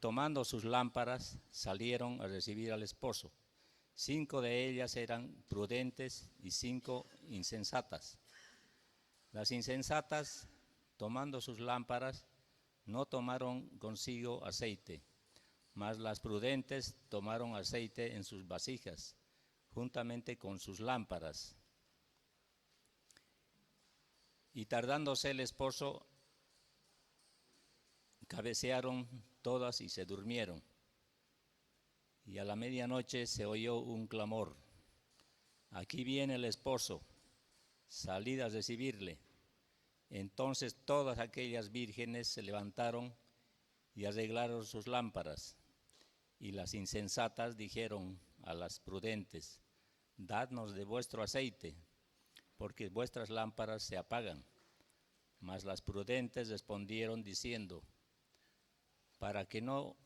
tomando sus lámparas salieron a recibir al esposo. 5 de ellas eran prudentes y 5 insensatas. Las insensatas, tomando sus lámparas, no tomaron consigo aceite, mas las prudentes tomaron aceite en sus vasijas, juntamente con sus lámparas. Y tardándose el esposo, cabecearon todas y se durmieron. Y a la medianoche se oyó un clamor: aquí viene el esposo, salid a recibirle. Entonces todas aquellas vírgenes se levantaron y arreglaron sus lámparas. Y las insensatas dijeron a las prudentes: dadnos de vuestro aceite, porque vuestras lámparas se apagan. Mas las prudentes respondieron diciendo: para que no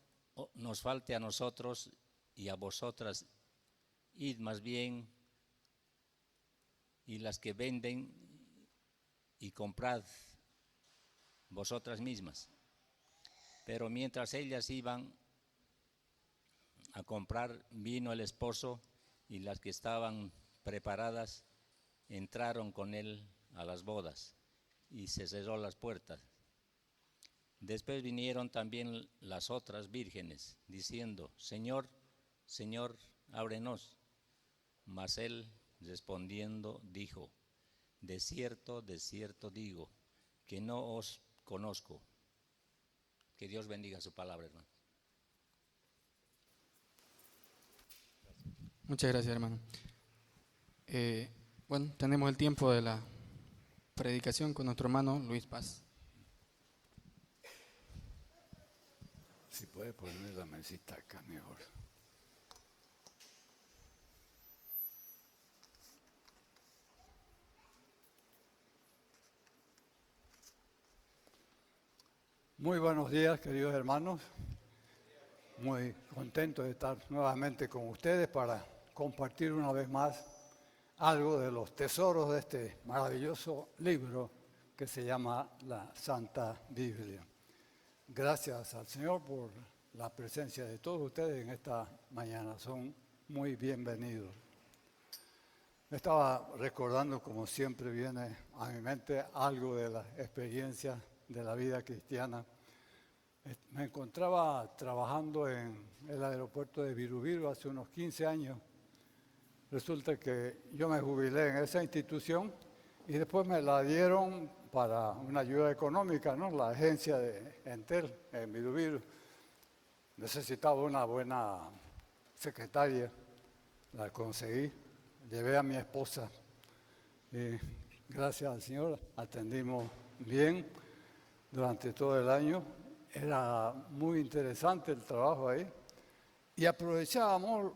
nos falte a nosotros y a vosotras, id más bien, y las que venden, y comprad vosotras mismas. Pero mientras ellas iban a comprar, vino el esposo, y las que estaban preparadas entraron con él a las bodas, y se cerró las puertas. Después vinieron también las otras vírgenes, diciendo: Señor, Señor, ábrenos. Mas él respondiendo dijo: de cierto digo, que no os conozco. Que Dios bendiga su palabra, hermano. Muchas gracias, hermano. Bueno, tenemos el tiempo de la predicación con nuestro hermano Luis Paz. Si puede poner la mesita acá mejor. Muy buenos días, queridos hermanos. Muy contento de estar nuevamente con ustedes para compartir una vez más algo de los tesoros de este maravilloso libro que se llama la Santa Biblia. Gracias al Señor por la presencia de todos ustedes en esta mañana. Son muy bienvenidos. Me estaba recordando, como siempre viene a mi mente, algo de la experiencia de la vida cristiana. Me encontraba trabajando en el aeropuerto de Birubiru hace unos 15 años. Resulta que yo me jubilé en esa institución y después me la dieron para una ayuda económica, ¿no? La agencia de Entel en Birubiru. Necesitaba una buena secretaria, la conseguí, llevé a mi esposa y gracias al Señor atendimos bien durante todo el año. Era muy interesante el trabajo ahí y aprovechábamos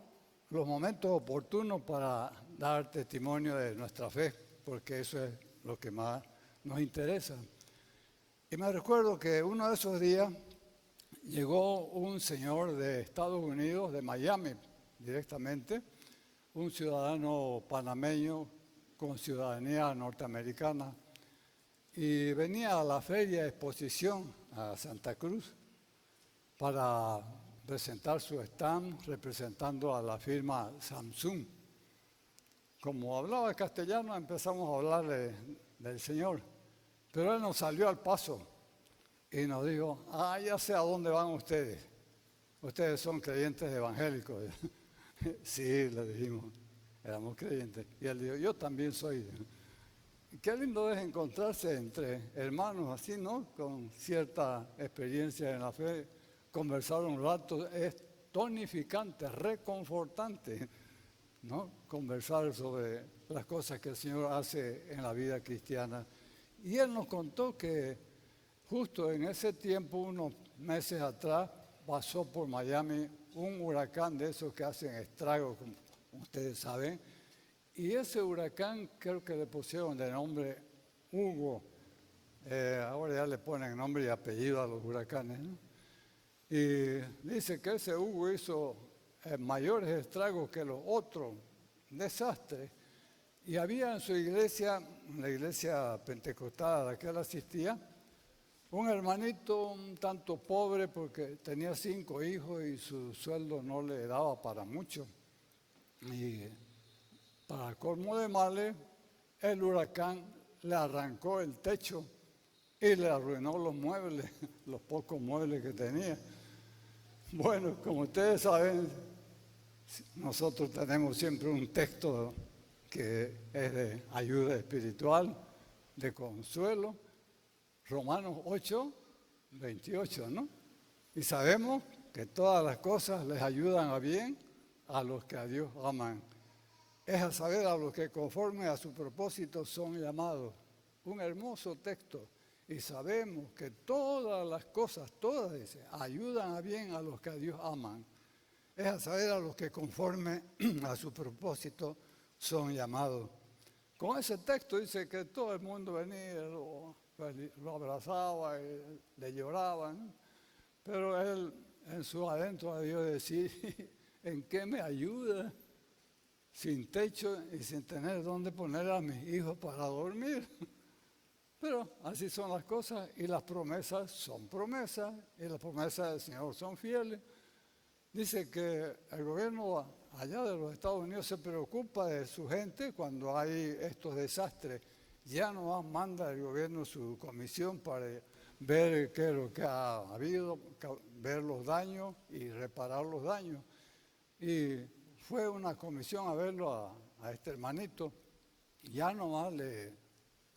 los momentos oportunos para dar testimonio de nuestra fe, porque eso es lo que más nos interesa. Y me recuerdo que uno de esos días llegó un señor de Estados Unidos, de Miami directamente, un ciudadano panameño con ciudadanía norteamericana, y venía a la feria de exposición a Santa Cruz para presentar su stand representando a la firma Samsung. Como hablaba castellano, empezamos a hablarle del Señor, pero él nos salió al paso y nos dijo: ya sé a dónde van ustedes. Ustedes son creyentes evangélicos. Sí, le dijimos, éramos creyentes. Y él dijo: yo también soy. Qué lindo es encontrarse entre hermanos así, ¿no? Con cierta experiencia en la fe, conversar un rato es tonificante, reconfortante, ¿no? Conversar sobre las cosas que el Señor hace en la vida cristiana. Y él nos contó que justo en ese tiempo, unos meses atrás, pasó por Miami un huracán de esos que hacen estragos, como ustedes saben. Y ese huracán creo que le pusieron de nombre Hugo. Ahora ya le ponen nombre y apellido a los huracanes, ¿no? Y dice que ese Hugo hizo mayores estragos que los otros, desastres. Y había en su iglesia, la iglesia pentecostal a la que él asistía, Un hermanito un tanto pobre porque tenía 5 hijos y su sueldo no le daba para mucho. Y para colmo de males, el huracán le arrancó el techo y le arruinó los muebles, los pocos muebles que tenía. Bueno, como ustedes saben, nosotros tenemos siempre un texto que es de ayuda espiritual, de consuelo, Romanos 8, 28, ¿no? Y sabemos que todas las cosas les ayudan a bien a los que a Dios aman. Es a saber a los que conforme a su propósito son llamados. Un hermoso texto. Y sabemos que todas las cosas, todas dice, ayudan a bien a los que a Dios aman. Es a saber a los que conforme a su propósito son llamados. Con ese texto dice que todo el mundo venía, lo abrazaba, y le lloraban, pero él en su adentro a Dios decía, ¿en qué me ayuda? Sin techo y sin tener dónde poner a mis hijos para dormir. Pero así son las cosas y las promesas son promesas y las promesas del Señor son fieles. Dice que el gobierno allá de los Estados Unidos se preocupa de su gente cuando hay estos desastres. Ya no más manda el gobierno su comisión para ver qué es lo que ha habido, ver los daños y reparar los daños. Y fue una comisión a verlo a este hermanito. Ya nomás le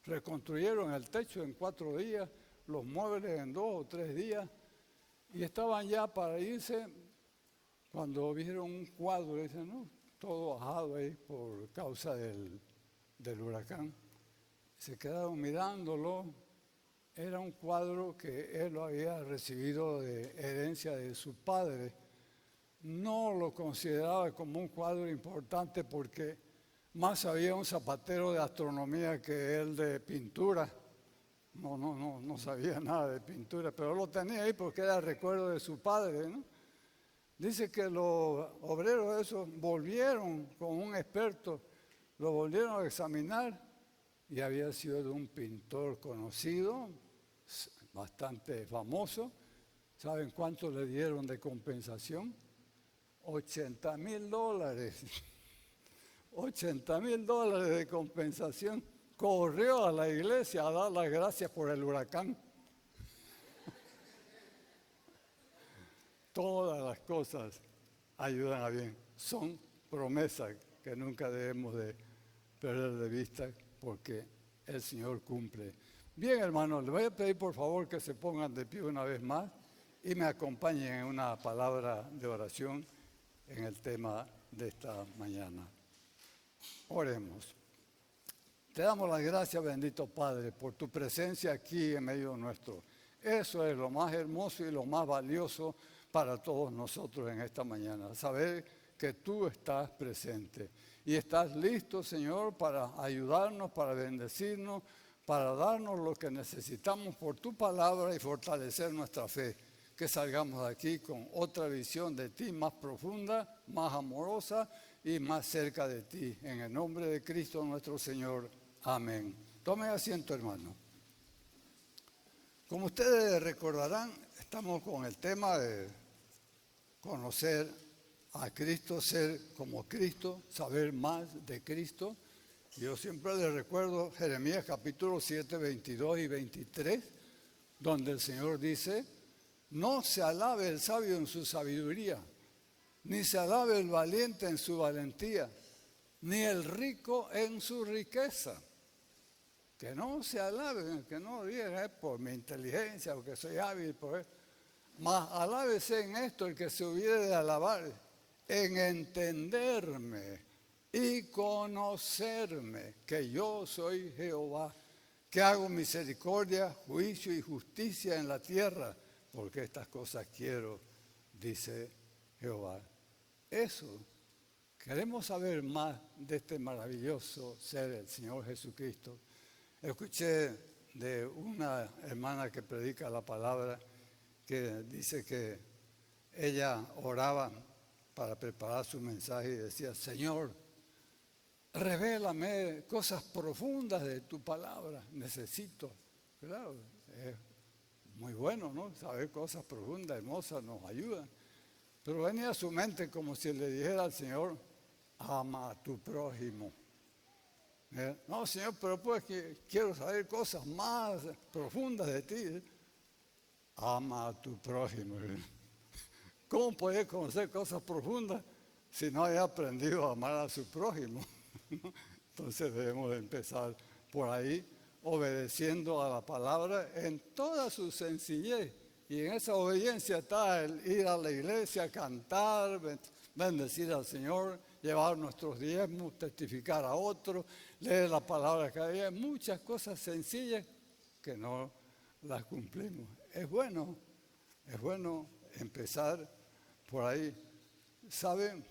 reconstruyeron el techo en 4 días, los muebles en 2 o 3 días, y estaban ya para irse cuando vieron un cuadro, dicen, no, todo bajado ahí por causa del huracán. Se quedaron mirándolo. Era un cuadro que él lo había recibido de herencia de su padre. No lo consideraba como un cuadro importante porque más había un zapatero de astronomía que él de pintura. No sabía nada de pintura, pero lo tenía ahí porque era recuerdo de su padre, ¿no? Dice que los obreros de esos volvieron con un experto, lo volvieron a examinar y había sido de un pintor conocido, bastante famoso. ¿Saben cuánto le dieron de compensación? $80,000. $80,000 de compensación. Corrió a la iglesia a dar las gracias por el huracán. Todas las cosas ayudan a bien. Son promesas que nunca debemos de perder de vista porque el Señor cumple. Bien, hermanos, les voy a pedir por favor que se pongan de pie una vez más y me acompañen en una palabra de oración en el tema de esta mañana. Oremos. Te damos las gracias, bendito Padre, por tu presencia aquí en medio nuestro. Eso es lo más hermoso y lo más valioso para todos nosotros en esta mañana. Saber que tú estás presente y estás listo, Señor, para ayudarnos, para bendecirnos, para darnos lo que necesitamos por tu palabra y fortalecer nuestra fe. Que salgamos de aquí con otra visión de ti más profunda, más amorosa y más cerca de ti. En el nombre de Cristo nuestro Señor. Amén. Tome asiento, hermano. Como ustedes recordarán, estamos con el tema de conocer a Cristo, ser como Cristo, saber más de Cristo. Yo siempre les recuerdo Jeremías capítulo 7, 22 y 23, donde el Señor dice, no se alabe el sabio en su sabiduría, ni se alabe el valiente en su valentía, ni el rico en su riqueza. Que no se alaben, que no digan por mi inteligencia o que soy hábil, mas alábese en esto el que se hubiere de alabar, en entenderme y conocerme, que yo soy Jehová, que hago misericordia, juicio y justicia en la tierra, porque estas cosas quiero, dice Jehová. Eso, queremos saber más de este maravilloso ser, el Señor Jesucristo. Escuché de una hermana que predica la palabra, que dice que ella oraba para preparar su mensaje y decía, Señor, revélame cosas profundas de tu palabra, necesito. Claro, es muy bueno, ¿no? Saber cosas profundas, hermosas, nos ayuda. Pero venía a su mente como si le dijera al Señor, ama a tu prójimo. No, Señor, pero pues que quiero saber cosas más profundas de ti. Ama a tu prójimo. ¿Cómo puede conocer cosas profundas si no haya aprendido a amar a su prójimo? Entonces debemos de empezar por ahí, obedeciendo a la palabra en toda su sencillez. Y en esa obediencia está el ir a la iglesia, cantar, bendecir al Señor, llevar nuestros diezmos, testificar a otros, leer la palabra cada día. Muchas cosas sencillas que no las cumplimos. Es bueno empezar por ahí. ¿Saben?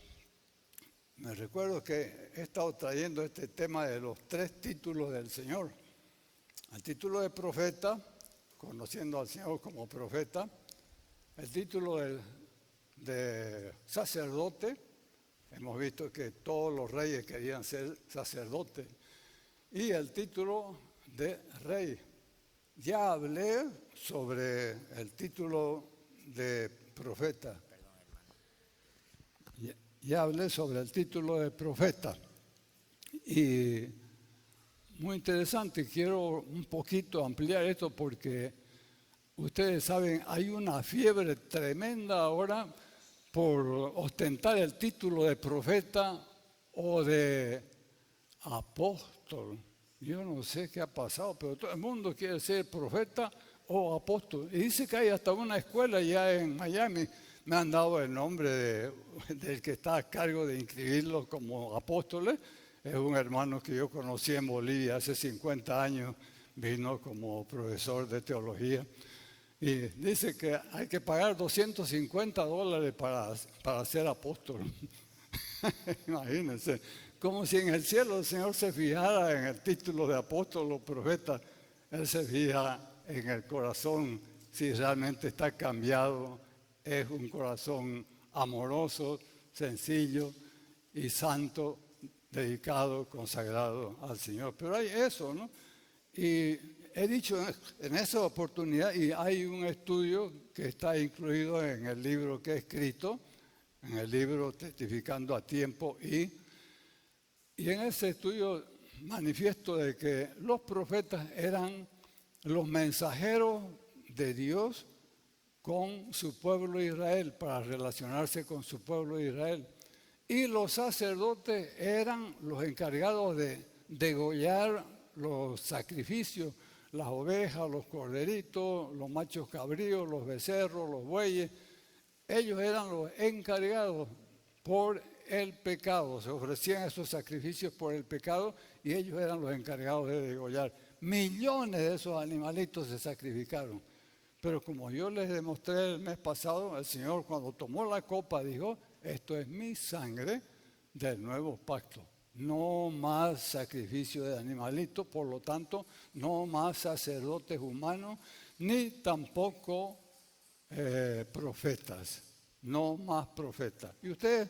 Me recuerdo que he estado trayendo este tema de los 3 títulos del Señor. El título de profeta, conociendo al Señor como profeta. El título de sacerdote. Hemos visto que todos los reyes querían ser sacerdotes. Y el título de rey. Ya hablé sobre el título de profeta. Ya hablé sobre el título de profeta. Y muy interesante, quiero un poquito ampliar esto porque ustedes saben, hay una fiebre tremenda ahora por ostentar el título de profeta o de apóstol. Yo no sé qué ha pasado, pero todo el mundo quiere ser profeta o apóstol. Y dice que hay hasta una escuela ya en Miami. Me han dado el nombre del que está a cargo de inscribirlos como apóstoles. Es un hermano que yo conocí en Bolivia hace 50 años. Vino como profesor de teología. Y dice que hay que pagar $250 para ser apóstol. Imagínense. Como si en el cielo el Señor se fijara en el título de apóstol o profeta. Él se fija en el corazón si realmente está cambiado. Es un corazón amoroso, sencillo y santo, dedicado, consagrado al Señor. Pero hay eso, ¿no? Y he dicho en esa oportunidad, y hay un estudio que está incluido en el libro que he escrito, en el libro Testificando a Tiempo, y en ese estudio manifiesto de que los profetas eran los mensajeros de Dios con su pueblo Israel, para relacionarse con su pueblo Israel. Y los sacerdotes eran los encargados de degollar los sacrificios, las ovejas, los corderitos, los machos cabríos, los becerros, los bueyes. Ellos eran los encargados por el pecado. Se ofrecían esos sacrificios por el pecado y ellos eran los encargados de degollar. Millones de esos animalitos se sacrificaron. Pero como yo les demostré el mes pasado, el Señor cuando tomó la copa dijo, esto es mi sangre del nuevo pacto. No más sacrificio de animalitos, por lo tanto, no más sacerdotes humanos, ni tampoco profetas. No más profetas. Y ustedes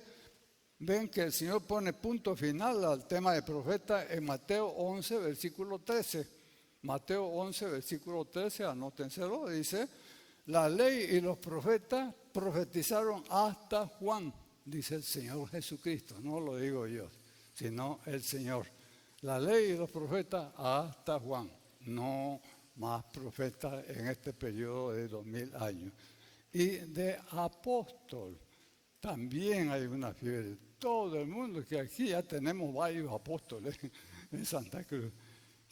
ven que el Señor pone punto final al tema de profeta en Mateo 11, versículo 13. Mateo 11, versículo 13, anótenselo, dice, la ley y los profetas profetizaron hasta Juan, dice el Señor Jesucristo, no lo digo yo, sino el Señor. La ley y los profetas hasta Juan, no más profetas en este periodo de 2000 años. Y de apóstol, también hay una fiebre. Todo el mundo, que aquí ya tenemos varios apóstoles en Santa Cruz.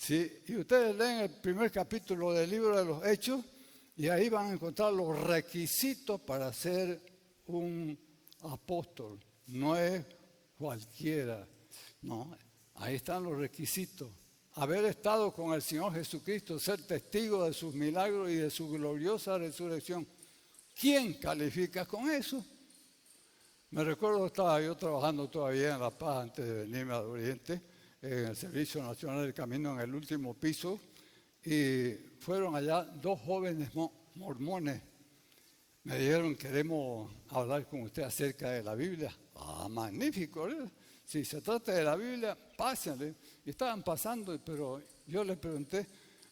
Sí, y ustedes leen el primer capítulo del libro de los Hechos y ahí van a encontrar los requisitos para ser un apóstol. No es cualquiera, no, ahí están los requisitos. Haber estado con el Señor Jesucristo, ser testigo de sus milagros y de su gloriosa resurrección. ¿Quién califica con eso? Me recuerdo, estaba yo trabajando todavía en La Paz antes de venirme al Oriente, en el Servicio Nacional del Camino, en el último piso, y fueron allá 2 jóvenes mormones. Me dijeron, queremos hablar con usted acerca de la Biblia. Ah, magnífico, ¿eh? Si se trata de la Biblia, pásenle. Y estaban pasando, pero yo les pregunté,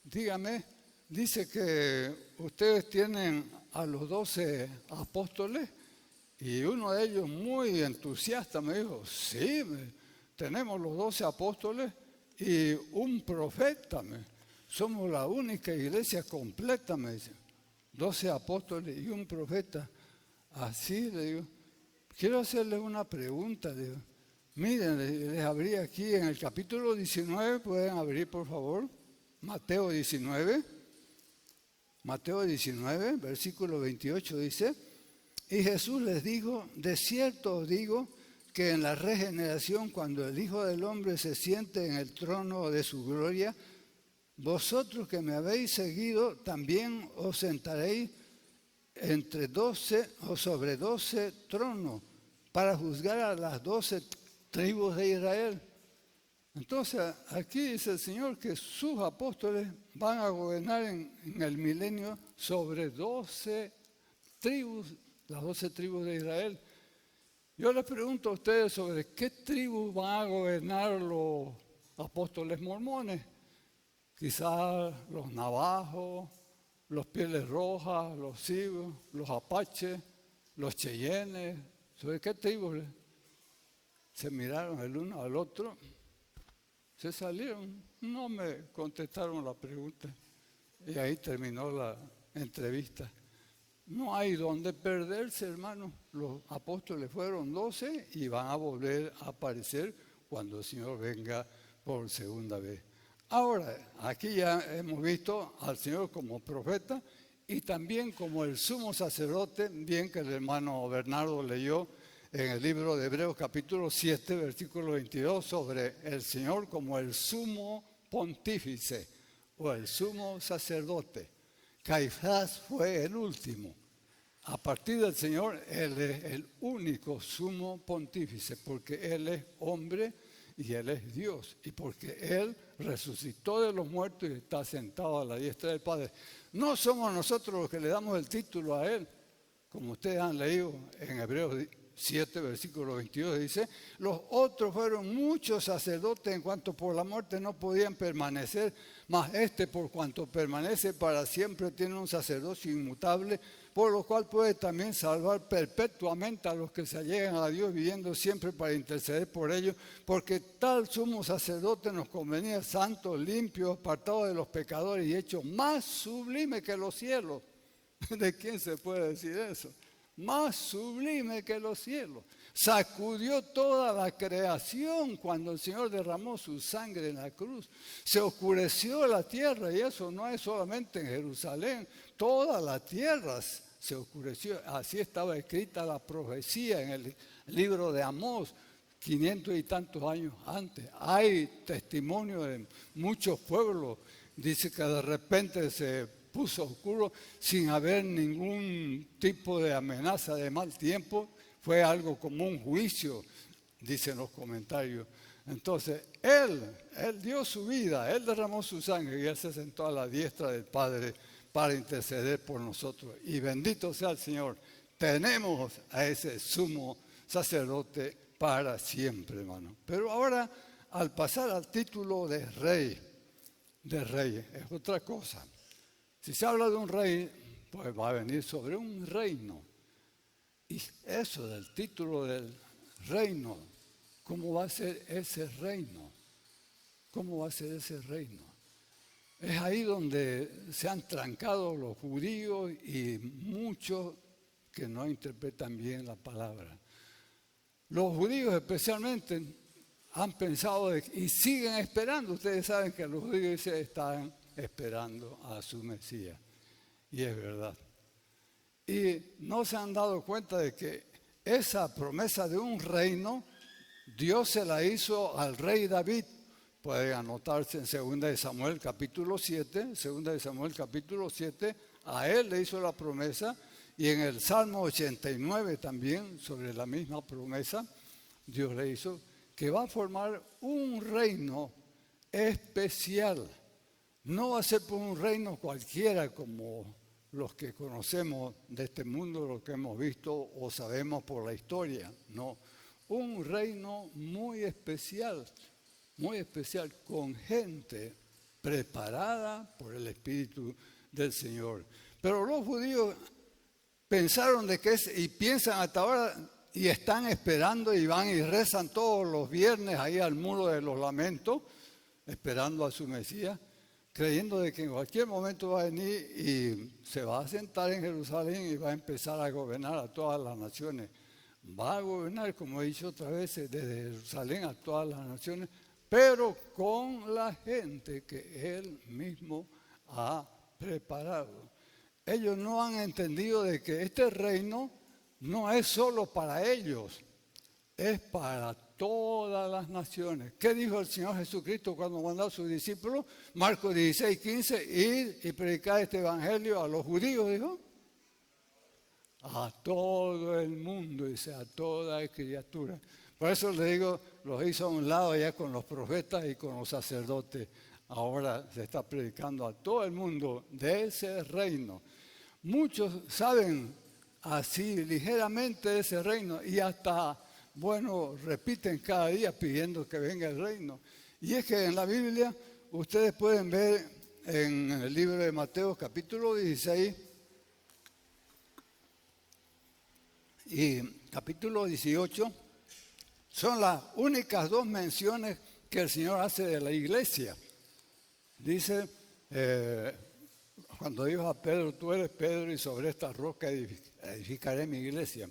dígame, dice que ustedes tienen a los 12 apóstoles y uno de ellos muy entusiasta me dijo, sí, tenemos los 12 apóstoles y un profeta. Somos la única iglesia completa, me dice. 12 apóstoles y un profeta. Así le digo. Quiero hacerles una pregunta. Le digo. Miren, les abrí aquí en el capítulo 19, pueden abrir por favor. Mateo 19, versículo 28 dice, y Jesús les dijo, de cierto os digo que en la regeneración, cuando el Hijo del Hombre se siente en el trono de su gloria, vosotros que me habéis seguido, también os sentaréis entre 12 o sobre 12 tronos para juzgar a las 12 tribus de Israel. Entonces, aquí dice el Señor que sus apóstoles van a gobernar en el milenio sobre 12 tribus, las 12 tribus de Israel. Yo les pregunto a ustedes sobre qué tribus van a gobernar los apóstoles mormones. Quizás los navajos, los pieles rojas, los sigos, los apaches, los cheyennes. ¿Sobre qué tribus? Se miraron el uno al otro. Se salieron, no me contestaron la pregunta y ahí terminó la entrevista. No hay donde perderse, hermano. Los apóstoles fueron 12 y van a volver a aparecer cuando el Señor venga por segunda vez. Ahora, aquí ya hemos visto al Señor como profeta y también como el sumo sacerdote, bien que el hermano Bernardo leyó en el libro de Hebreos capítulo 7, versículo 22, sobre el Señor como el sumo pontífice o el sumo sacerdote. Caifás fue el último. A partir del Señor, Él es el único sumo pontífice, porque Él es hombre y Él es Dios, y porque Él resucitó de los muertos y está sentado a la diestra del Padre. No somos nosotros los que le damos el título a Él, como ustedes han leído en Hebreos 7, versículo 22, dice, los otros fueron muchos sacerdotes en cuanto por la muerte no podían permanecer, mas este por cuanto permanece para siempre tiene un sacerdocio inmutable, por lo cual puede también salvar perpetuamente a los que se allegan a Dios, viviendo siempre para interceder por ellos, porque tal sumo sacerdote nos convenía santo, limpio, apartado de los pecadores y hecho más sublime que los cielos. ¿De quién se puede decir eso? Más sublime que los cielos. Sacudió toda la creación cuando el Señor derramó su sangre en la cruz. Se oscureció la tierra, y eso no es solamente en Jerusalén, toda la tierra se oscureció. Así estaba escrita la profecía en el libro de Amós, 500 y tantos años antes. Hay testimonio de muchos pueblos. Dice que de repente se puso oscuro sin haber ningún tipo de amenaza de mal tiempo. Fue algo como un juicio, dicen los comentarios. Entonces, Él dio su vida, Él derramó su sangre y Él se sentó a la diestra del Padre para interceder por nosotros. Y bendito sea el Señor, tenemos a ese sumo sacerdote para siempre, hermano. Pero ahora, al pasar al título de rey, es otra cosa. Si se habla de un rey, pues va a venir sobre un reino. Y eso del título del reino, ¿cómo va a ser ese reino? ¿Cómo va a ser ese reino? Es ahí donde se han trancado los judíos y muchos que no interpretan bien la palabra. Los judíos especialmente han pensado y siguen esperando. Ustedes saben que los judíos están esperando a su Mesías. Y es verdad. Y no se han dado cuenta de que esa promesa de un reino, Dios se la hizo al rey David. Puede anotarse en 2 de Samuel capítulo 7, 2 de Samuel capítulo 7, a él le hizo la promesa, y en el Salmo 89 también, sobre la misma promesa, Dios le hizo que va a formar un reino especial. No va a ser por un reino cualquiera como los que conocemos de este mundo, lo que hemos visto o sabemos por la historia. No, un reino muy especial, con gente preparada por el Espíritu del Señor. Pero los judíos pensaron de que y piensan hasta ahora y están esperando y van y rezan todos los viernes ahí al muro de los lamentos, esperando a su Mesías, creyendo de que en cualquier momento va a venir y se va a sentar en Jerusalén y va a empezar a gobernar a todas las naciones. Va a gobernar, como he dicho otras veces, desde Jerusalén a todas las naciones, pero con la gente que Él mismo ha preparado. Ellos no han entendido de que este reino no es solo para ellos, es para todas las naciones. ¿Qué dijo el Señor Jesucristo cuando mandó a sus discípulos? Marcos 16, 15, id y predicad este evangelio a los judíos, dijo. A todo el mundo, dice, a toda criatura. Por eso le digo, los hizo a un lado ya con los profetas y con los sacerdotes. Ahora se está predicando a todo el mundo de ese reino. Muchos saben así ligeramente de ese reino y hasta, bueno, repiten cada día pidiendo que venga el reino. Y es que en la Biblia ustedes pueden ver en el libro de Mateo capítulo 16 y capítulo 18, son las únicas dos menciones que el Señor hace de la iglesia. Dice, cuando dijo a Pedro, tú eres Pedro y sobre esta roca edificaré mi iglesia.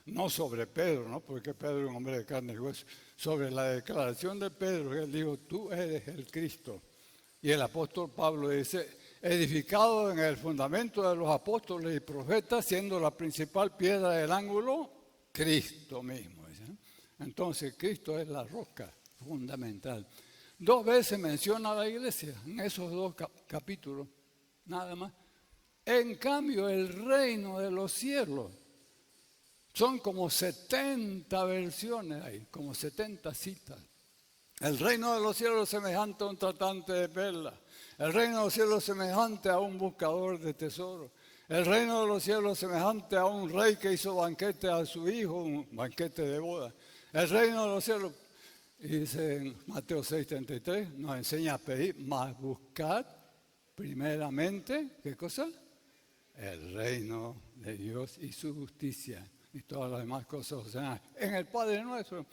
No sobre Pedro, ¿no? Porque Pedro es un hombre de carne y hueso. Sobre la declaración de Pedro, él dijo, tú eres el Cristo. Y el apóstol Pablo dice, edificado en el fundamento de los apóstoles y profetas, siendo la principal piedra del ángulo, Cristo mismo. ¿Sí? Entonces, Cristo es la roca fundamental. 2 veces menciona a la iglesia en esos 2 capítulos, nada más. En cambio, el reino de los cielos, son como 70 versiones ahí, como 70 citas. El reino de los cielos es semejante a un tratante de perlas. El reino de los cielos es semejante a un buscador de tesoros. El reino de los cielos es semejante a un rey que hizo banquete a su hijo, un banquete de boda. El reino de los cielos, dice en Mateo 6:33, nos enseña a pedir, mas buscad primeramente, ¿qué cosa? El reino de Dios y su justicia. Y todas las demás cosas, o sea, en el Padre nuestro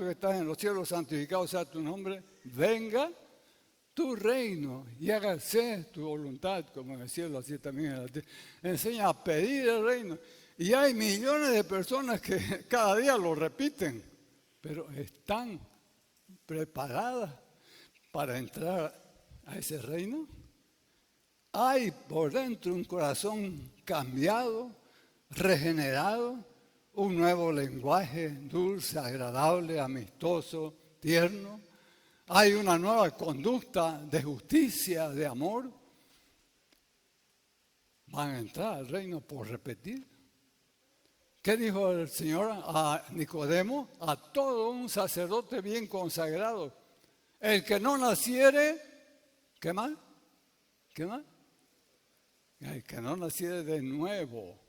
que estás en los cielos, santificado sea tu nombre, venga tu reino y hágase tu voluntad, como en el cielo, así también en la tierra. Enseña a pedir el reino. Y hay millones de personas que cada día lo repiten, pero están preparadas para entrar a ese reino. Hay por dentro un corazón cambiado, regenerado, un nuevo lenguaje dulce, agradable, amistoso, tierno. Hay una nueva conducta de justicia, de amor. Van a entrar al reino por repetir. ¿Qué dijo el Señor a Nicodemo? A todo un sacerdote bien consagrado. El que no naciere, ¿qué más? ¿Qué más? El que no naciere de nuevo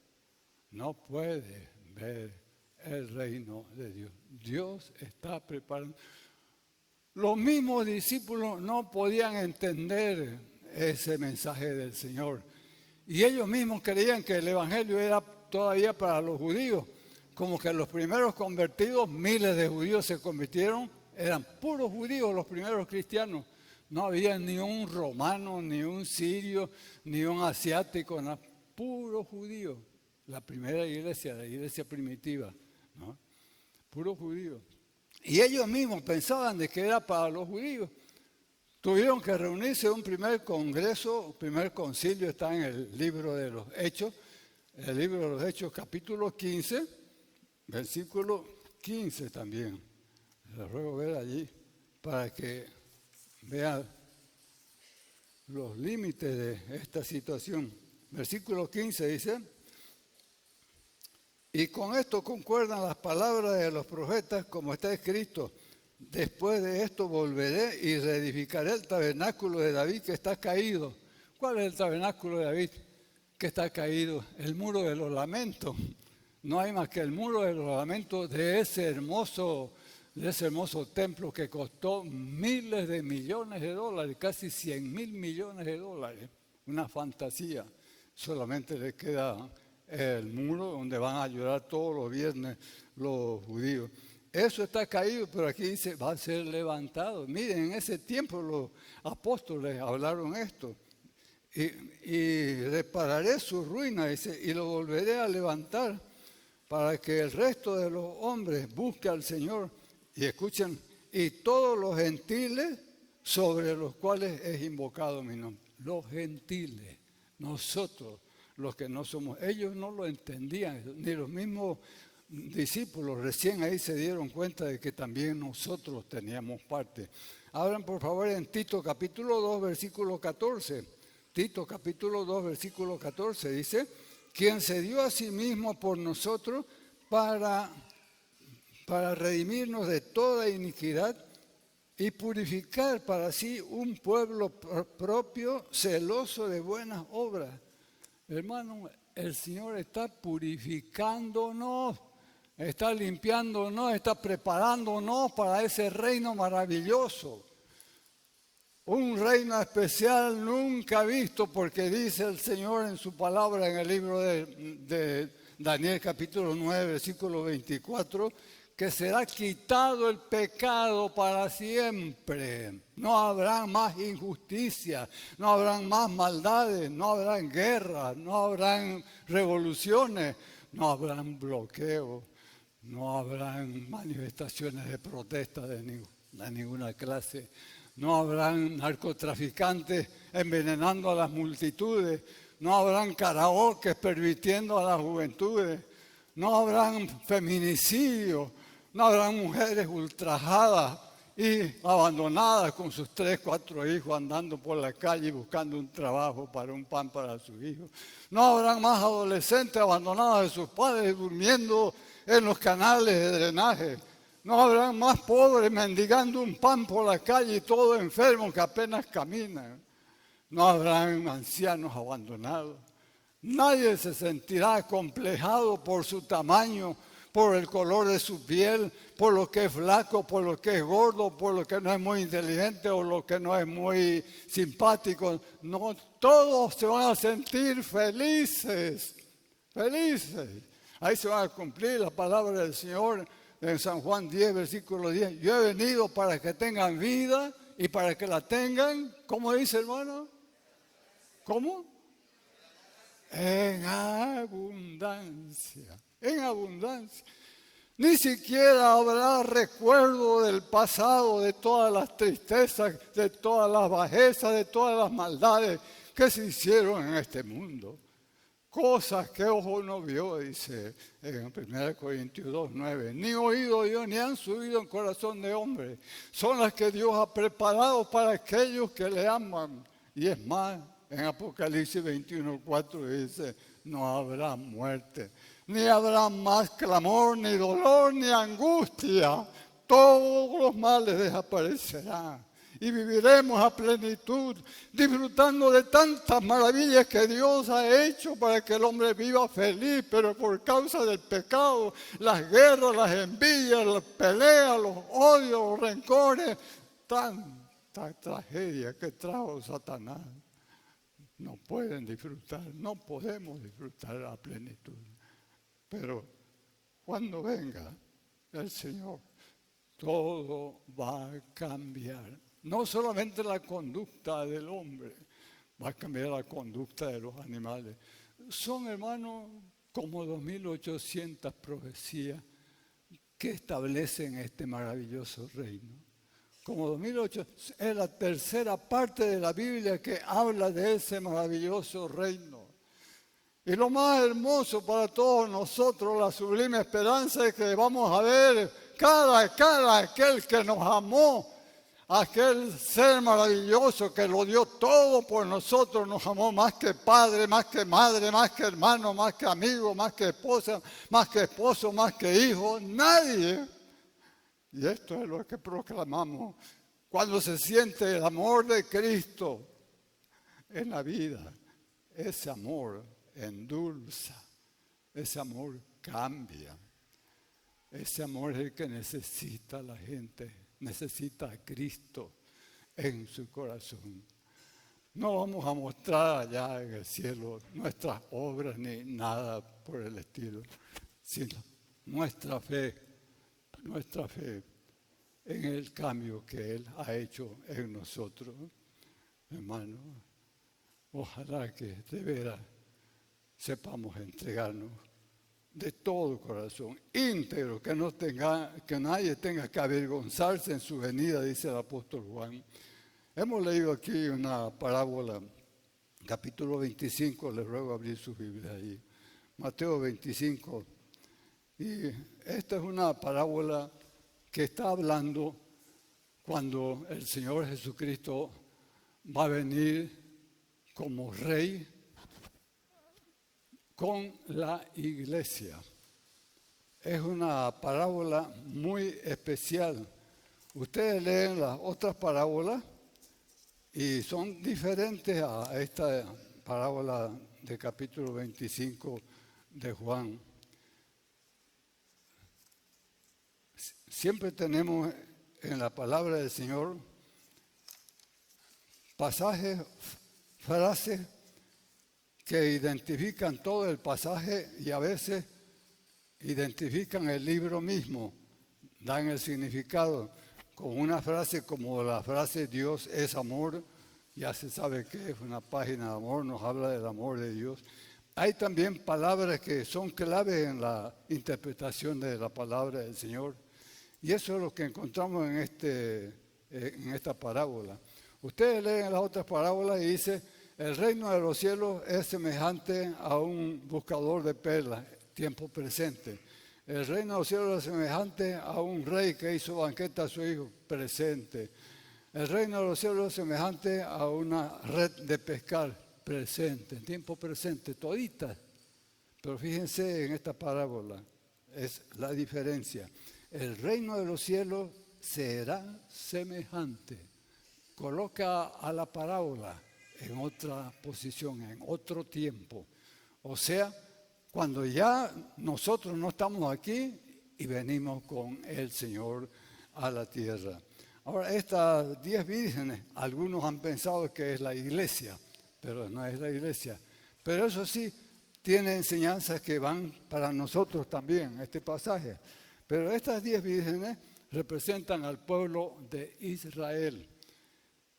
no puede ver el reino de Dios. Dios está preparando. Los mismos discípulos no podían entender ese mensaje del Señor. Y ellos mismos creían que el evangelio era todavía para los judíos. Como que los primeros convertidos, miles de judíos se convirtieron, eran puros judíos los primeros cristianos. No había ni un romano, ni un sirio, ni un asiático, nada, puros judíos. La primera iglesia, la iglesia primitiva, ¿no? Puros judíos. Y ellos mismos pensaban de que era para los judíos. Tuvieron que reunirse un primer congreso, primer concilio, está en el libro de los Hechos, el libro de los Hechos capítulo 15, versículo 15 también. Les ruego ver allí para que vean los límites de esta situación. Versículo 15 dice, y con esto concuerdan las palabras de los profetas, como está escrito, después de esto volveré y reedificaré el tabernáculo de David que está caído. ¿Cuál es el tabernáculo de David que está caído? El muro de los lamentos. No hay más que el muro de los lamentos de ese hermoso templo que costó miles de millones de dólares, casi 100.000 millones de dólares. una fantasía. Solamente le queda el muro donde van a llorar todos los viernes los judíos. Eso está caído, pero aquí dice, va a ser levantado. Miren, en ese tiempo los apóstoles hablaron esto. Y repararé su ruina, dice, y lo volveré a levantar para que el resto de los hombres busque al Señor. Y escuchen, y todos los gentiles sobre los cuales es invocado mi nombre. Los gentiles, nosotros, los que no somos, ellos no lo entendían, ni los mismos discípulos recién ahí se dieron cuenta de que también nosotros teníamos parte. Abran por favor en Tito capítulo 2, versículo 14. Tito capítulo 2, versículo 14 dice, quien se dio a sí mismo por nosotros para redimirnos de toda iniquidad y purificar para sí un pueblo propio celoso de buenas obras. Hermano, el Señor está purificándonos, está limpiándonos, está preparándonos para ese reino maravilloso. Un reino especial nunca visto, porque dice el Señor en su palabra en el libro de Daniel capítulo 9, versículo 24, que será quitado el pecado para siempre. No habrá más injusticia, no habrán más maldades, no habrán guerras, no habrán revoluciones, no habrán bloqueos, no habrán manifestaciones de protesta de ninguna clase. No habrán narcotraficantes envenenando a las multitudes, no habrán karaokes pervirtiendo a las juventudes, no habrán feminicidios, no habrán mujeres ultrajadas y abandonadas con sus 3, 4 hijos andando por la calle buscando un trabajo para un pan para sus hijos. No habrán más adolescentes abandonados de sus padres durmiendo en los canales de drenaje. No habrán más pobres mendigando un pan por la calle y todos enfermos que apenas caminan. No habrán ancianos abandonados. Nadie se sentirá acomplejado por su tamaño, por el color de su piel, por lo que es flaco, por lo que es gordo, por lo que no es muy inteligente o lo que no es muy simpático. No, todos se van a sentir felices, felices. Ahí se va a cumplir la palabra del Señor en San Juan 10, versículo 10. Yo he venido para que tengan vida y para que la tengan, ¿cómo dice hermano? ¿Cómo? En abundancia, en abundancia. Ni siquiera habrá recuerdo del pasado, de todas las tristezas, de todas las bajezas, de todas las maldades que se hicieron en este mundo. Cosas que ojo no vio, dice en 1 Corintios 2, 9. Ni oído yo, ni han subido en corazón de hombre. Son las que Dios ha preparado para aquellos que le aman. Y es más, en Apocalipsis 21, 4 dice, no habrá muerte, ni habrá más clamor, ni dolor, ni angustia. Todos los males desaparecerán. Y viviremos a plenitud, disfrutando de tantas maravillas que Dios ha hecho para que el hombre viva feliz, pero por causa del pecado, las guerras, las envidias, las peleas, los odios, los rencores, tanta tragedia que trajo Satanás. No pueden disfrutar, no podemos disfrutar a plenitud. Pero cuando venga el Señor, todo va a cambiar. No solamente la conducta del hombre, va a cambiar la conducta de los animales. Son, hermanos, como 2.800 profecías que establecen este maravilloso reino. Como 2.800, es la tercera parte de la Biblia que habla de ese maravilloso reino. Y lo más hermoso para todos nosotros, la sublime esperanza es que vamos a ver cara a cara a aquel que nos amó, aquel ser maravilloso que lo dio todo por nosotros, nos amó más que padre, más que madre, más que hermano, más que amigo, más que esposa, más que esposo, más que hijo, nadie. Y esto es lo que proclamamos cuando se siente el amor de Cristo en la vida. Ese amor endulza, ese amor cambia, ese amor es el que necesita la gente. Necesita a Cristo en su corazón. No vamos a mostrar allá en el cielo nuestras obras ni nada por el estilo, sino nuestra fe en el cambio que Él ha hecho en nosotros. Hermano, ojalá que de veras sepamos entregarnos de todo corazón, íntegro, que nadie tenga que avergonzarse en su venida, dice el apóstol Juan. Hemos leído aquí una parábola, capítulo 25, les ruego abrir su Biblia ahí, Mateo 25. Y esta es una parábola que está hablando cuando el Señor Jesucristo va a venir como Rey con la iglesia. Es una parábola muy especial. Ustedes leen las otras parábolas y son diferentes a esta parábola de capítulo 25 de Juan. Siempre tenemos en la palabra del Señor pasajes, frases que identifican todo el pasaje y a veces identifican el libro mismo, dan el significado. Con una frase como la frase Dios es amor, ya se sabe que es una página de amor, nos habla del amor de Dios. Hay también palabras que son clave en la interpretación de la palabra del Señor. Y eso es lo que encontramos en esta parábola. Ustedes leen las otras parábolas y dice, el reino de los cielos es semejante a un buscador de perlas, tiempo presente. El reino de los cielos es semejante a un rey que hizo banquete a su hijo, presente. El reino de los cielos es semejante a una red de pescar, presente, tiempo presente, toditas. Pero fíjense en esta parábola, es la diferencia. El reino de los cielos será semejante. Coloca a la parábola en otra posición, en otro tiempo. O sea, cuando ya nosotros no estamos aquí y venimos con el Señor a la tierra. Ahora, estas 10 vírgenes, algunos han pensado que es la iglesia, pero no es la iglesia. Pero eso sí, tiene enseñanzas que van para nosotros también, este pasaje. Pero estas 10 vírgenes representan al pueblo de Israel.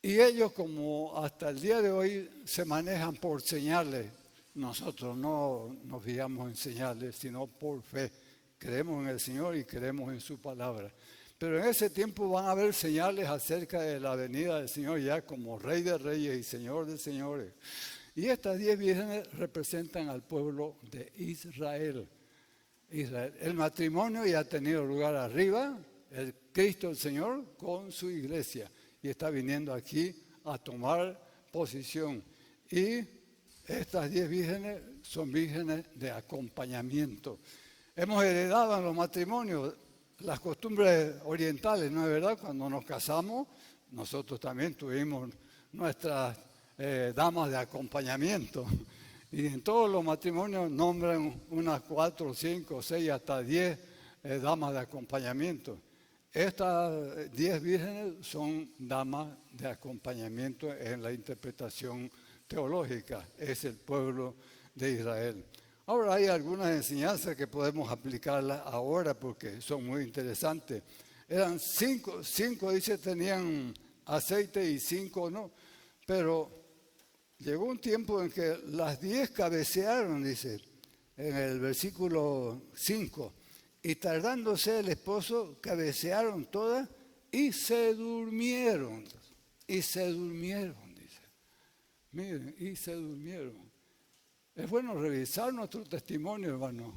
Y ellos, como hasta el día de hoy, se manejan por señales. Nosotros no nos fijamos en señales, sino por fe. Creemos en el Señor y creemos en su palabra. Pero en ese tiempo van a haber señales acerca de la venida del Señor ya como Rey de Reyes y Señor de Señores. Y estas 10 vírgenes representan al pueblo de Israel. El matrimonio ya ha tenido lugar arriba, el Cristo el Señor con su iglesia. Y está viniendo aquí a tomar posición. Y estas 10 vírgenes son vírgenes de acompañamiento. Hemos heredado en los matrimonios las costumbres orientales, ¿no es verdad? Cuando nos casamos, nosotros también tuvimos nuestras damas de acompañamiento. Y en todos los matrimonios nombran unas 4, 5, 6, hasta 10 damas de acompañamiento. Estas 10 vírgenes son damas de acompañamiento en la interpretación teológica. Es el pueblo de Israel. Ahora hay algunas enseñanzas que podemos aplicarlas ahora porque son muy interesantes. Eran 5 dice, tenían aceite y 5 no. Pero llegó un tiempo en que las 10 cabecearon, dice, en el versículo 5. Y tardándose el esposo, cabecearon todas y se durmieron. Y se durmieron, dice. Miren, y se durmieron. Es bueno revisar nuestro testimonio, hermano.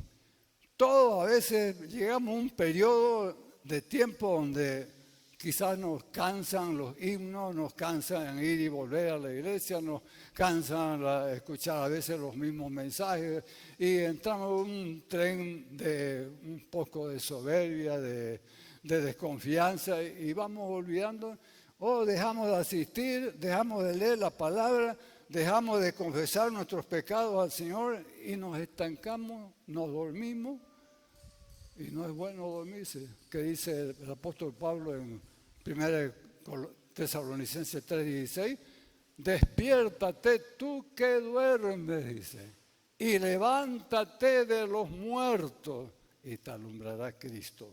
Todos a veces llegamos a un periodo de tiempo donde quizás nos cansan los himnos, nos cansan ir y volver a la iglesia, nos cansan escuchar a veces los mismos mensajes y entramos en un tren de un poco de soberbia, de desconfianza y vamos olvidando o dejamos de asistir, dejamos de leer la palabra, dejamos de confesar nuestros pecados al Señor y nos estancamos, nos dormimos. Y no es bueno dormirse, que dice el apóstol Pablo en 1 Tesalonicenses 3:16, despiértate tú que duermes, dice, y levántate de los muertos y te alumbrará Cristo.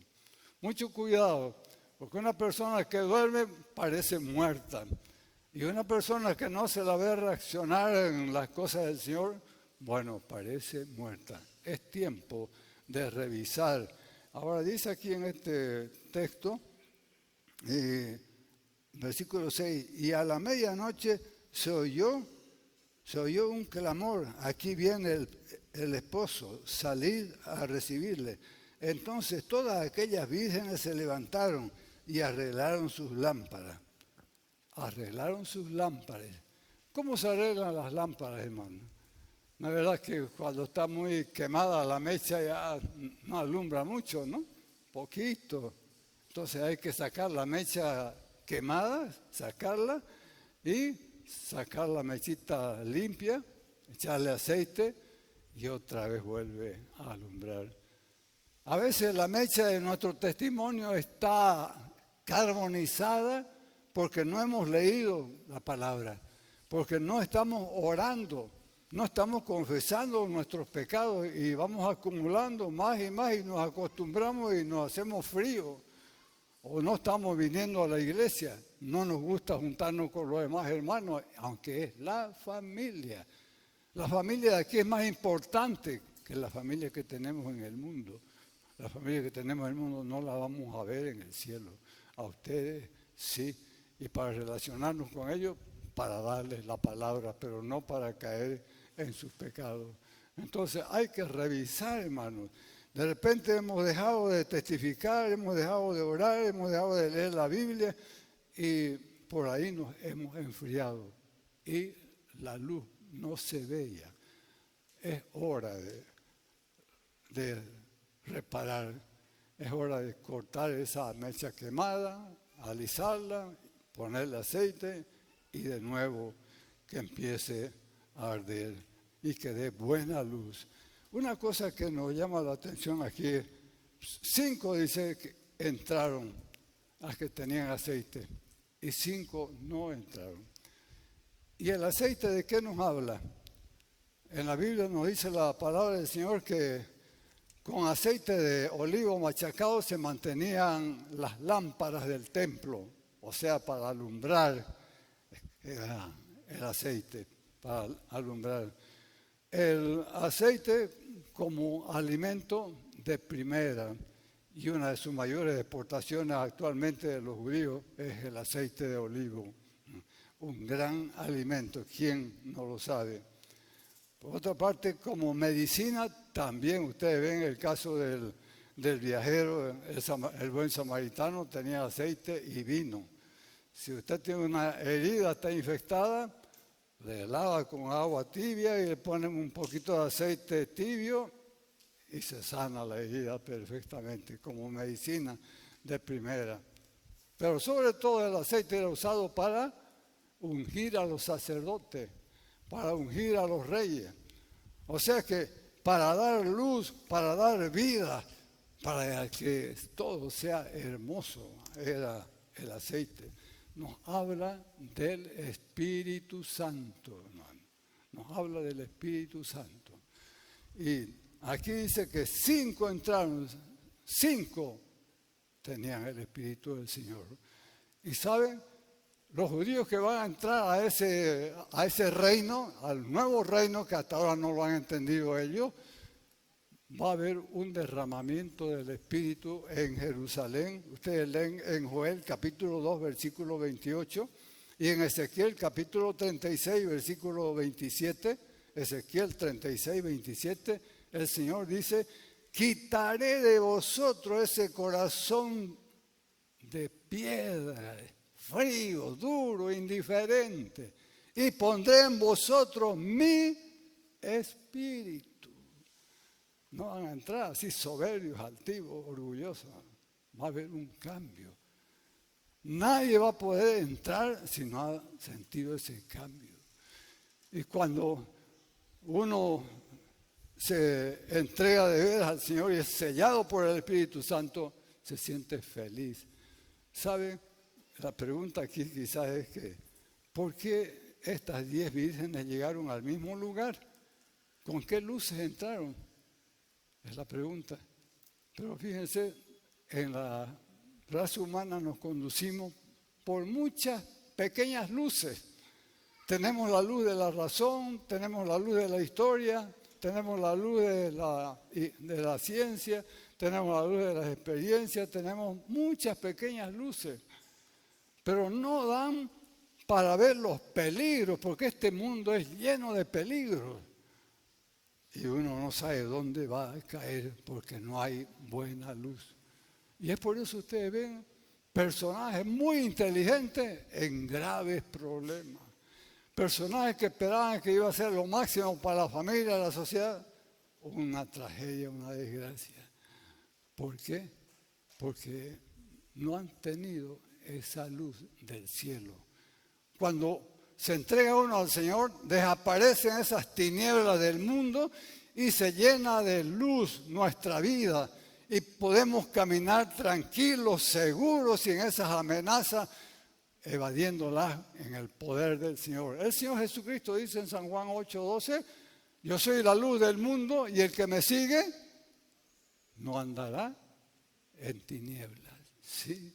Mucho cuidado, porque una persona que duerme parece muerta. Y una persona que no se la ve reaccionar en las cosas del Señor, bueno, parece muerta. Es tiempo de revisar. Ahora dice aquí en este texto, versículo 6, y a la medianoche se oyó un clamor, aquí viene el esposo, salid a recibirle. Entonces todas aquellas vírgenes se levantaron y arreglaron sus lámparas. Arreglaron sus lámparas. ¿Cómo se arreglan las lámparas, hermano? La verdad es que cuando está muy quemada la mecha ya no alumbra mucho, ¿no? Poquito. Entonces hay que sacar la mecha quemada, sacarla y sacar la mechita limpia, echarle aceite y otra vez vuelve a alumbrar. A veces la mecha de nuestro testimonio está carbonizada porque no hemos leído la palabra, porque no estamos orando, no estamos confesando nuestros pecados y vamos acumulando más y más y nos acostumbramos y nos hacemos frío. O no estamos viniendo a la iglesia, no nos gusta juntarnos con los demás hermanos, aunque es la familia. La familia de aquí es más importante que la familia que tenemos en el mundo. La familia que tenemos en el mundo no la vamos a ver en el cielo. A ustedes sí. Y para relacionarnos con ellos, para darles la palabra, pero no para caer en sus pecados. Entonces hay que revisar, hermanos. De repente hemos dejado de testificar, hemos dejado de orar, hemos dejado de leer la Biblia y por ahí nos hemos enfriado y la luz no se veía. Es hora de reparar, es hora de cortar esa mecha quemada, alisarla, ponerle aceite y de nuevo que empiece a arder y que dé buena luz. Una cosa que nos llama la atención aquí, 5 dice que entraron las que tenían aceite y 5 no entraron. ¿Y el aceite de qué nos habla? En la Biblia nos dice la palabra del Señor que con aceite de olivo machacado se mantenían las lámparas del templo, o sea, para alumbrar el aceite, para alumbrar. El aceite como alimento de primera y una de sus mayores exportaciones actualmente de los judíos es el aceite de olivo, un gran alimento, ¿quién no lo sabe? Por otra parte, como medicina, también ustedes ven el caso del viajero, el buen samaritano tenía aceite y vino. Si usted tiene una herida, está infectada, le lava con agua tibia y le ponen un poquito de aceite tibio y se sana la herida perfectamente como medicina de primera. Pero sobre todo el aceite era usado para ungir a los sacerdotes, para ungir a los reyes. O sea que para dar luz, para dar vida, para que todo sea hermoso, era el aceite. Nos habla del Espíritu Santo, hermano. Nos habla del Espíritu Santo. Y aquí dice que 5 entraron, 5 tenían el Espíritu del Señor. Y saben, los judíos que van a entrar a ese reino, al nuevo reino que hasta ahora no lo han entendido ellos, va a haber un derramamiento del Espíritu en Jerusalén. Ustedes leen en Joel capítulo 2, versículo 28, y en Ezequiel capítulo 36, versículo 27, Ezequiel 36, 27, el Señor dice, quitaré de vosotros ese corazón de piedra, frío, duro, indiferente, y pondré en vosotros mi espíritu. No van a entrar así soberbios, altivos, orgullosos. Va a haber un cambio. Nadie va a poder entrar si no ha sentido ese cambio. Y cuando uno se entrega de veras al Señor y es sellado por el Espíritu Santo, se siente feliz. ¿Sabe? La pregunta aquí quizás es que, ¿por qué estas 10 vírgenes llegaron al mismo lugar? ¿Con qué luces entraron? Es la pregunta. Pero fíjense, en la raza humana nos conducimos por muchas pequeñas luces. Tenemos la luz de la razón, tenemos la luz de la historia, tenemos la luz de la ciencia, tenemos la luz de las experiencias, tenemos muchas pequeñas luces, pero no dan para ver los peligros, porque este mundo es lleno de peligros. Y uno no sabe dónde va a caer porque no hay buena luz. Y es por eso ustedes ven personajes muy inteligentes en graves problemas. Personajes que esperaban que iba a ser lo máximo para la familia, la sociedad. Una tragedia, una desgracia. ¿Por qué? Porque no han tenido esa luz del cielo. Cuando se entrega uno al Señor, desaparecen esas tinieblas del mundo y se llena de luz nuestra vida. Y podemos caminar tranquilos, seguros, sin esas amenazas, evadiéndolas en el poder del Señor. El Señor Jesucristo dice en San Juan 8:12, yo soy la luz del mundo y el que me sigue no andará en tinieblas. ¿Sí?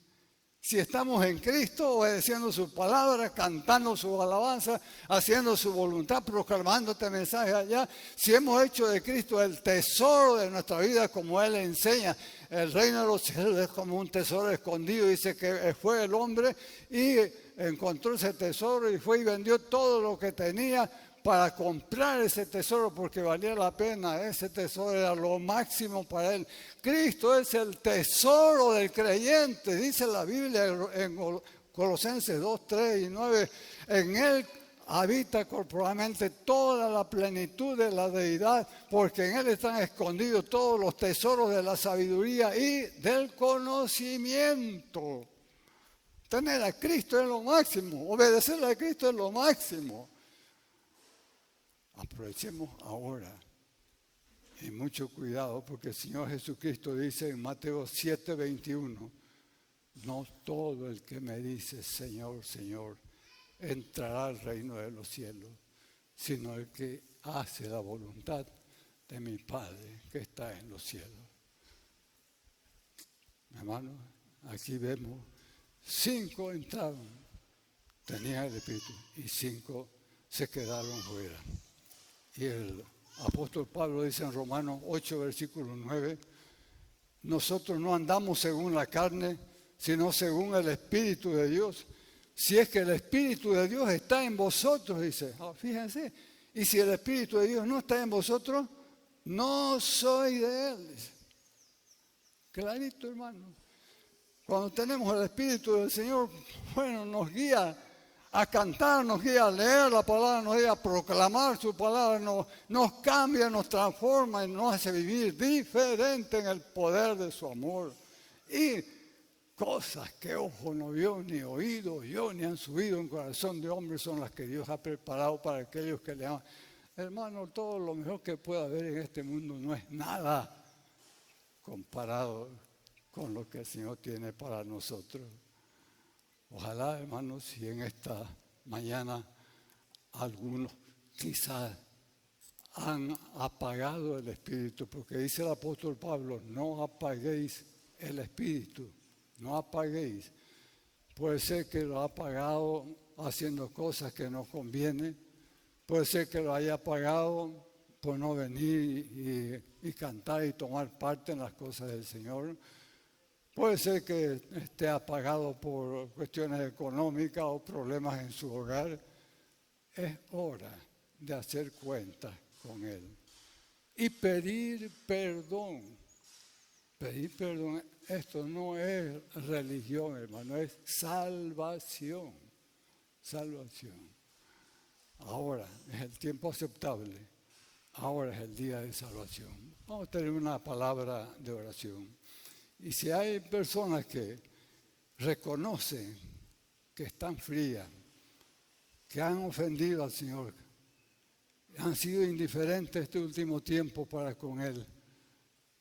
Si estamos en Cristo, obedeciendo su palabra, cantando su alabanza, haciendo su voluntad, proclamando este mensaje allá, si hemos hecho de Cristo el tesoro de nuestra vida, como Él enseña, el reino de los cielos es como un tesoro escondido. Dice que fue el hombre y encontró ese tesoro y fue y vendió todo lo que tenía para comprar ese tesoro porque valía la pena. Ese tesoro era lo máximo para él. Cristo es el tesoro del creyente, dice la Biblia en Colosenses 2, 3 y 9. En él habita corporalmente toda la plenitud de la deidad, porque en él están escondidos todos los tesoros de la sabiduría y del conocimiento. Tener a Cristo es lo máximo, obedecerle a Cristo es lo máximo. Aprovechemos ahora y mucho cuidado, porque el Señor Jesucristo dice en Mateo 7:21, no todo el que me dice Señor, Señor, entrará al reino de los cielos, sino el que hace la voluntad de mi Padre que está en los cielos. Hermanos, aquí vemos 5 entraron, tenían el Espíritu, y 5 se quedaron fuera. Y el apóstol Pablo dice en Romanos 8, versículo 9, nosotros no andamos según la carne, sino según el Espíritu de Dios. Si es que el Espíritu de Dios está en vosotros, dice, fíjense, y si el Espíritu de Dios no está en vosotros, no soy de Él. Dice. Clarito, hermano. Cuando tenemos el Espíritu del Señor, bueno, nos guía a cantar, nos guía a leer la palabra, nos guía a proclamar su palabra, nos cambia, nos transforma y nos hace vivir diferente en el poder de su amor. Y cosas que ojo no vio, ni oído oyó, ni han subido en corazón de hombre son las que Dios ha preparado para aquellos que le aman. Hermano, todo lo mejor que pueda haber en este mundo no es nada comparado con lo que el Señor tiene para nosotros. Ojalá, hermanos, si en esta mañana algunos quizás han apagado el Espíritu, porque dice el apóstol Pablo, no apaguéis el Espíritu, no apaguéis. Puede ser que lo ha apagado haciendo cosas que no convienen, puede ser que lo haya apagado por no venir y cantar y tomar parte en las cosas del Señor. Puede ser que esté apagado por cuestiones económicas o problemas en su hogar. Es hora de hacer cuentas con Él y pedir perdón. Pedir perdón, esto no es religión, hermano, es salvación. Salvación. Ahora es el tiempo aceptable. Ahora es el día de salvación. Vamos a tener una palabra de oración. Y si hay personas que reconocen que están frías, que han ofendido al Señor, han sido indiferentes este último tiempo para con Él,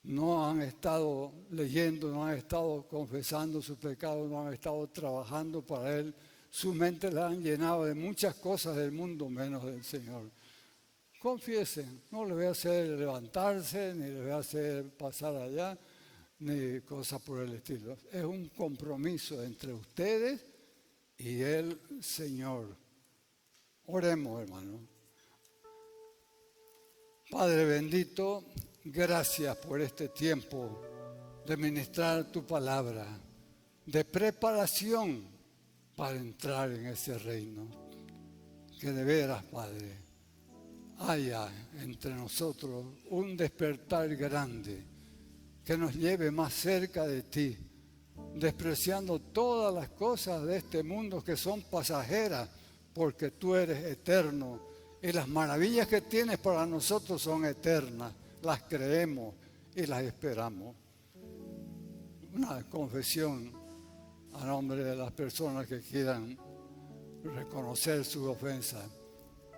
no han estado leyendo, no han estado confesando sus pecados, no han estado trabajando para Él, su mente la han llenado de muchas cosas del mundo menos del Señor. Confiesen, no le voy a hacer levantarse, ni le voy a hacer pasar allá, ni cosas por el estilo. Es un compromiso entre ustedes y el Señor. Oremos, hermano. Padre bendito, gracias por este tiempo de ministrar tu palabra, de preparación para entrar en ese reino. Que de veras, Padre, haya entre nosotros un despertar grande que nos lleve más cerca de ti, despreciando todas las cosas de este mundo que son pasajeras, porque tú eres eterno y las maravillas que tienes para nosotros son eternas, las creemos y las esperamos. Una confesión a nombre de las personas que quieran reconocer sus ofensas.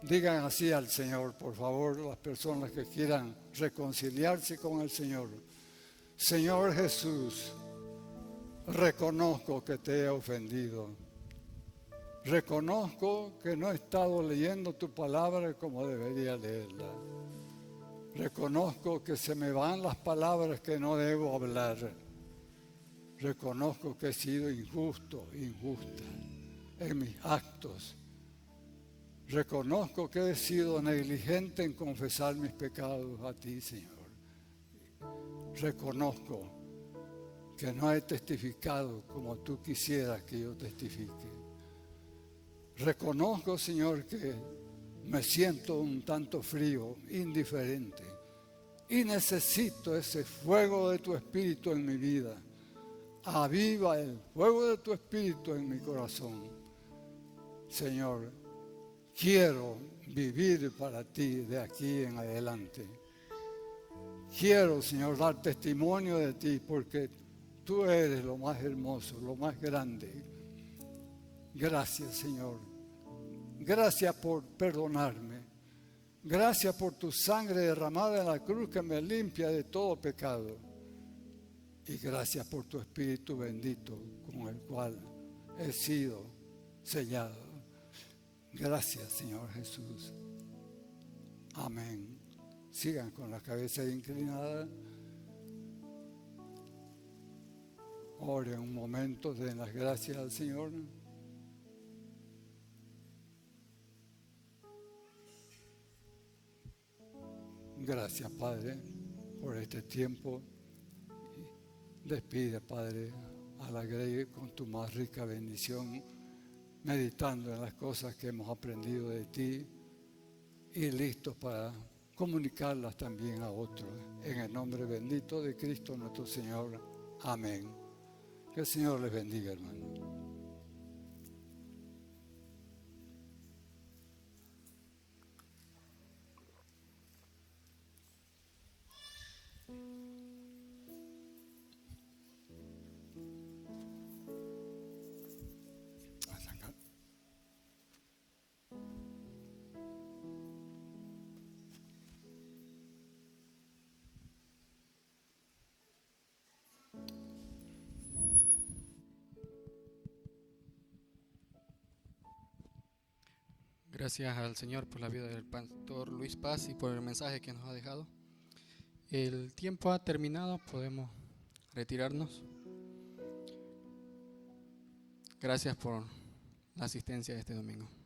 Digan así al Señor, por favor, las personas que quieran reconciliarse con el Señor. Señor Jesús, reconozco que te he ofendido. Reconozco que no he estado leyendo tu palabra como debería leerla. Reconozco que se me van las palabras que no debo hablar. Reconozco que he sido injusta en mis actos. Reconozco que he sido negligente en confesar mis pecados a ti, Señor. Reconozco que no he testificado como tú quisieras que yo testifique. Reconozco, Señor, que me siento un tanto frío, indiferente, y necesito ese fuego de tu Espíritu en mi vida. Aviva el fuego de tu Espíritu en mi corazón. Señor, quiero vivir para ti de aquí en adelante. Quiero, Señor, dar testimonio de ti porque tú eres lo más hermoso, lo más grande. Gracias, Señor. Gracias por perdonarme. Gracias por tu sangre derramada en la cruz que me limpia de todo pecado. Y gracias por tu Espíritu bendito con el cual he sido sellado. Gracias, Señor Jesús. Amén. Sigan con la cabeza inclinada. Oren un momento, den las gracias al Señor. Gracias, Padre, por este tiempo. Despide, Padre, a la Grey con tu más rica bendición, meditando en las cosas que hemos aprendido de ti y listos para comunicarlas también a otros. En el nombre bendito de Cristo nuestro Señor. Amén. Que el Señor les bendiga, hermano. Gracias al Señor por la vida del pastor Luis Paz y por el mensaje que nos ha dejado. El tiempo ha terminado, podemos retirarnos. Gracias por la asistencia de este domingo.